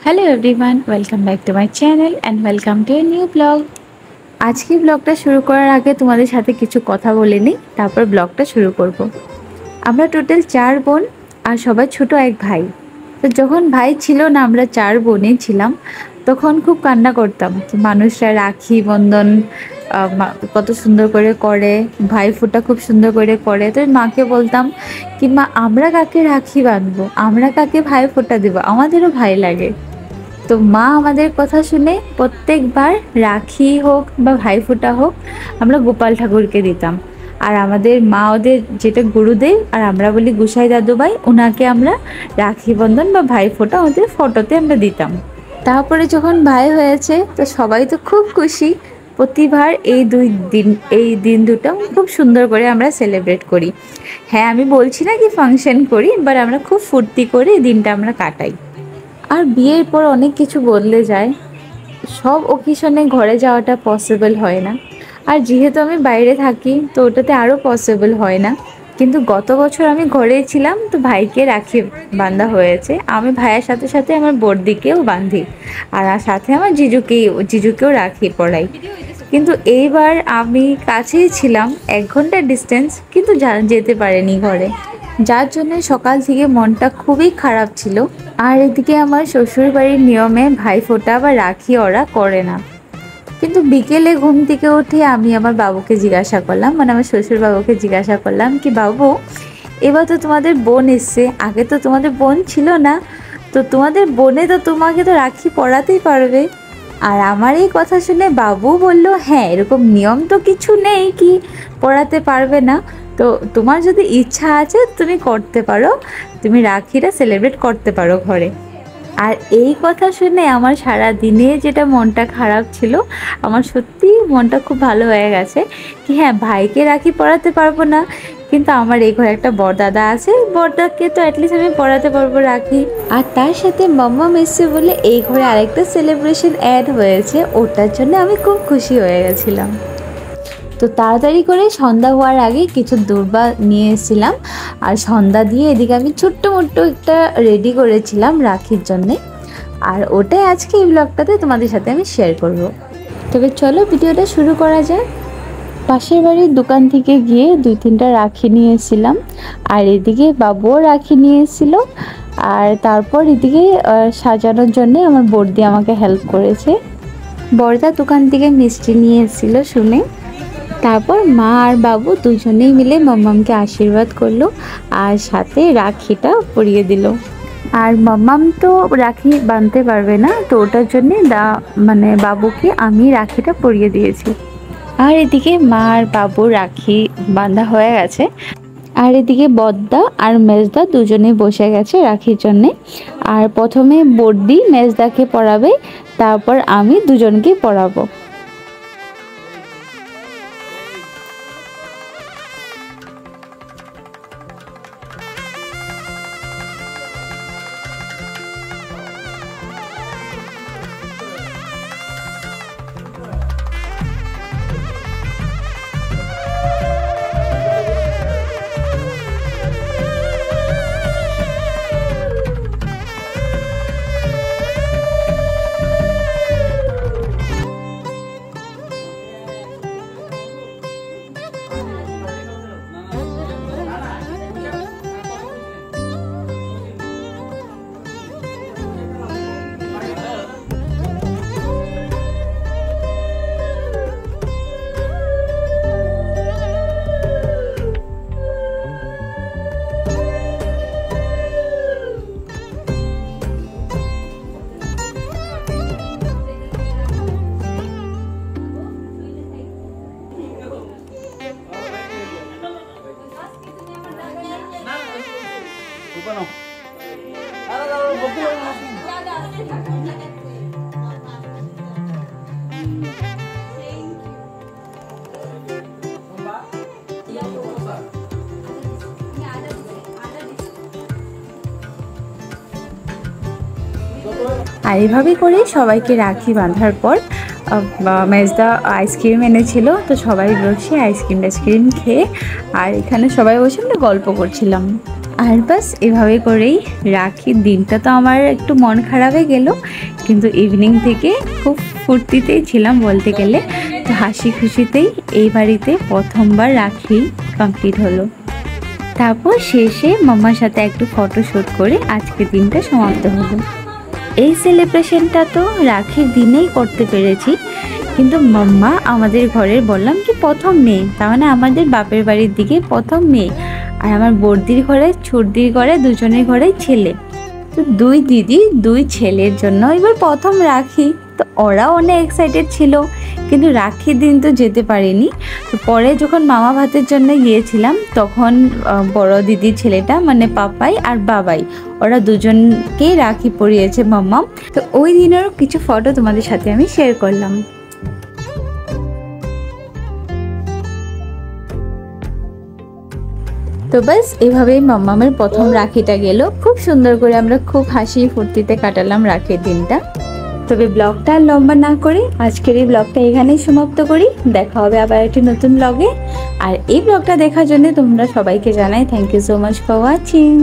Hello everyone, welcome back to my channel and welcome to a new blog. আজকে ব্লগটা শুরু করার আগে তোমাদের সাথে কিছু কথা বলে নিই, তারপর ব্লগটা শুরু করব। আমরা টোটাল 4 বোন আর সবার ছোট এক ভাই। তো যখন ভাই ছিল না, আমরা 4 বোনই ছিলাম, তখন খুব কান্না করতাম যে মানুষরা রাখি বন্ধন কত সুন্দর করে করে, ভাই ফোঁটা খুব সুন্দর করে করে। তো মাকে বলতাম কি, মা আমরা কাকে রাখি বাঁধবো, আমরা কাকে ভাই ফোঁটা দেবো, আমাদেরও ভাই লাগে। তো মা আমাদের কথা শুনে প্রত্যেকবার রাখি হোক বা ভাইফোঁটা হোক আমরা গোপাল ঠাকুরকে দিতাম। আর আমাদের মা ওদের যেটা গুরুদেব, আর আমরা বলি গোসাই দাদুভাই, ওনাকে আমরা রাখি বন্ধন বা ভাইফোঁটা ওদের ফটোতে আমরা দিতাম। তারপরে যখন ভাই হয়েছে তো সবাই তো খুব খুশি। প্রতিবার এই দিন দুটো খুব সুন্দর করে আমরা সেলিব্রেট করি। হ্যাঁ, আমি বলছি না কি ফাংশন করি, বাট আমরা খুব ফুর্তি করে এই দিনটা আমরা কাটাই। আর বিয়ের পর অনেক কিছু বদলে যায়, সব ওকেশনে ঘরে যাওয়াটা পসিবল হয় না। আর যেহেতু আমি বাইরে থাকি তো ওটাতে আরও পসিবল হয় না। কিন্তু গত বছর আমি ঘরেই ছিলাম, তো ভাইকে রাখি বাঁধা হয়েছে। আমি ভাইয়ের সাথে সাথে আমার বড়দিকেও বাঁধি, আর সাথে আমার জিজুকেও রাখি পড়াই। কিন্তু এইবার আমি কাছেই ছিলাম, 1 ঘন্টার ডিস্টেন্স, কিন্তু যেতে পারিনি ঘরে, যার জন্য সকাল থেকে মনটা খুবই খারাপ ছিল। আর এদিকে আমার শ্বশুর বাড়ির নিয়মে ভাইফোঁটা বা রাখি ওরা করে না। কিন্তু বিকেলে ঘুম থেকে উঠে আমি আমার বাবুকে জিজ্ঞাসা করলাম, মানে আমার শ্বশুর বাবুকে জিজ্ঞাসা করলাম কি, বাবু এবার তো তোমাদের বোন এসছে, আগে তো তোমাদের বোন ছিল না, তো তোমাদের বোনে তো তোমাকে তো রাখি পরাতেই পারবে। আর আমার এই কথা শুনে বাবু বলল, হ্যাঁ এরকম নিয়ম তো কিছু নেই কি পড়াতে পারবে না, তো তোমার যদি ইচ্ছা আছে তুমি করতে পারো, তুমি রাখিটা সেলিব্রেট করতে পারো ঘরে। আর এই কথা শুনে আমার সারা দিনে যেটা মনটা খারাপ ছিল, আমার সত্যি মনটা খুব ভালো হয়ে গেছে কি হ্যাঁ, ভাইকে রাখি পরাতে পারবো না, কিন্তু আমার এই ঘরে একটা বড়দাদা আছে, বড়দাকে তো অ্যাটলিস্ট আমি পরাতে পারবো রাখি। আর তার সাথে মাম্মা এসছে বলে এই ঘরে আরেকটা সেলিব্রেশন অ্যাড হয়েছে, ওটার জন্য আমি খুব খুশি হয়ে গেছিলাম। তো তাড়াতাড়ি করে সন্ধ্যা হওয়ার আগে কিছু দূর্বা নিয়ে এসেছিলাম, আর সন্ধ্যা দিয়ে এদিকে আমি ছোট্ট মোট্ট একটা রেডি করেছিলাম রাখির জন্যে। আর ওটাই আজকে এই ব্লগটাতে তোমাদের সাথে আমি শেয়ার করব। তবে চলো ভিডিওটা শুরু করা যায়। পাশের বাড়ির দোকান থেকে গিয়ে 2-3টা রাখি নিয়ে এসেছিলাম, আর এদিকে বাবুও রাখি নিয়ে এসেছিল। আর তারপর এদিকে সাজানোর জন্যে আমার বড়দি আমাকে হেল্প করেছে। বড়দা দোকান থেকে মিষ্টি নিয়ে এসেছিলো শুনে, তারপর মা আর বাবু দুজনেই মিলে মাম্মামকে আশীর্বাদ করলো আর সাথে রাখিটা পরিয়ে দিল। আর মাম্মাম তো রাখি বাঁধতে পারবে না, তো ওটার জন্যে মানে বাবুকে আমি রাখিটা পরিয়ে দিয়েছি। আর এদিকে মা আর বাবু রাখি বাঁধা হয়ে গেছে, আর এদিকে বদ্দা আর মেজদা দুজনে বসে গেছে রাখির জন্যে। আর প্রথমে বড়দি মেজদাকে পরাবে, তারপর আমি দুজনকে পরাবো। আর এভাবে করে সবাইকে রাখি বাঁধার পর মেজদা আইসক্রিম এনেছিল, তো সবাই বসে আইসক্রিম খেয়ে আর এখানে সবাই বসে আমরা গল্প করছিলাম। আর বাস এভাবে করেই রাখির দিনটা তো আমার একটু মন খারাপ হয়ে গেল, কিন্তু ইভিনিং থেকে খুব ফুর্তিতেই ছিলাম বলতে গেলে। তো হাসি খুশিতেই এই বাড়িতে প্রথমবার রাখি কমপ্লিট হলো। তারপর শেষে মাম্মার সাথে একটু ফটোশ্যুট করে আজকের দিনটা সমাপ্ত হলো। এই সেলিব্রেশনটা তো রাখির দিনেই করতে পেরেছি, কিন্তু মাম্মা আমাদের ঘরের বললাম কি প্রথম মেয়ে, তার মানে আমাদের বাপের বাড়ির দিকে প্রথম মেয়ে। আর আমার বড়দির ঘরে ছুটদির ঘরে দুজনের ঘরেই ছেলে, তো দুই দিদি দুই ছেলের জন্য এবার প্রথম রাখি। তো ওরা অনেক এক্সাইটেড ছিল, কিন্তু রাখির দিন তো যেতে পারিনি। তো পরে যখন মামা ভাতের জন্য গিয়েছিলাম তখন বড় দিদির ছেলেটা মানে পাপাই আর বাবাই ওরা দুজনকেই রাখি পরিয়েছে মাম্মা। তো ওই দিনেরও কিছু ফটো তোমাদের সাথে আমি শেয়ার করলাম। তো বাস এভাবেই মাম্মামের প্রথম রাখিটা গেল খুব সুন্দর করে। আমরা খুব হাসি ফুর্তিতে কাটালাম রাখির দিনটা। তবে ব্লগটা লম্বা না করে আজকের এই ব্লগটা এখানেই সমাপ্ত করি। দেখা হবে আবার একটি নতুন ব্লগে। আর এই ব্লগটা দেখার জন্য তোমরা সবাইকে জানাই thank you so much for watching.